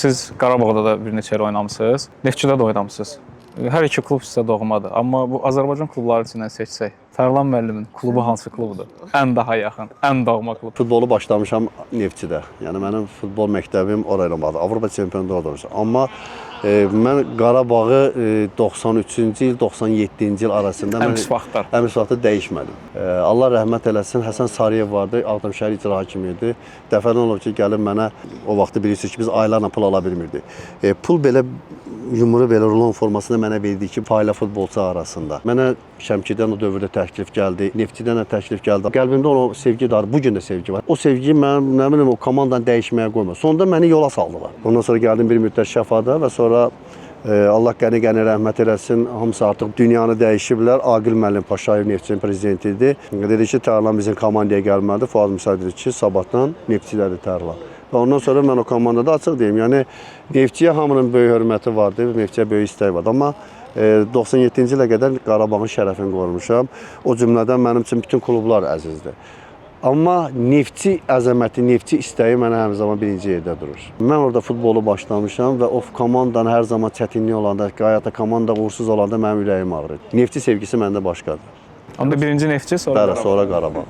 Siz Qarabağda da bir neçə il oynamısınız, Neftçidə də oynamısınız. Hər iki klub sizə doğmadır. Amma bu Azərbaycan klubları içindən seçsək, Tərlan müəllimin klubu hansı klubdur? Ən daha yaxın, ən doğma klub. Futbolu başlamışam Neftçidə. Yəni mənim futbol məktəbim orayla bağlı. Avropa çempionluğu orada olmuşam. Amma mən Qarabağı 93-cü il, 97-ci il arasında Həmis vaxtlar. Həmis vaxtda dəyişmədim. Allah rəhmət eləsin, Həsən Sarıyev vardı, Ağdam şəhər icra hakimi idi. Dəfədən olub ki, gəlib mənə o vaxtı bilirsiniz ki, biz aylarla pul ala bilmirdik. Pul belə yumru belə rulon formasında mənə verdi ki, failə futbolçu arasında. Mənə Şəmkirdən o dövrdə təklif gəldi, Neftçidən də təklif gəldi. Qəlbimdə o sevgi var, bu gün də sevgi var. O sevgi mən nə bilim o komandanı dəyişməyə qoymur. Sonunda məni yola saldılar. Ondan sonra gəldim bir müddət Şəfada və sonra Allah qəni rəhmət eləsin, hamısı artıq dünyanı dəyişiblər. Aqil müəllim Paşayev Neftçinin prezidenti idi. Dedi ki, Tərlan bizim komandaya gəlməlidir. Fuad müsaid edir ki, sabahdan Neftçidədir Tərlan. Və ondan sonra mən o komandada açıq deyim, yəni Neftçiyə hamının böyük hörməti vardı, Neftçiyə böyük istəyi vardı. Amma 97-ci ilə qədər Qarabağın şərəfini qorumuşam. O cümlədən mənim üçün bütün klublar əzizdir. Amma Neftçi əzəməti, Neftçi istəyi mənə hər zaman birinci yerdə durur. Mən orada futbolu başlamışam və o komandanın hər zaman çətinliyi olanda, qayata komanda uğursuz olanda mənim ürəyim ağrır. Neftçi sevgisi məndə başqadır. Onda birinci Neftçi, sonra Qarabağ. Sonra Qarabağ.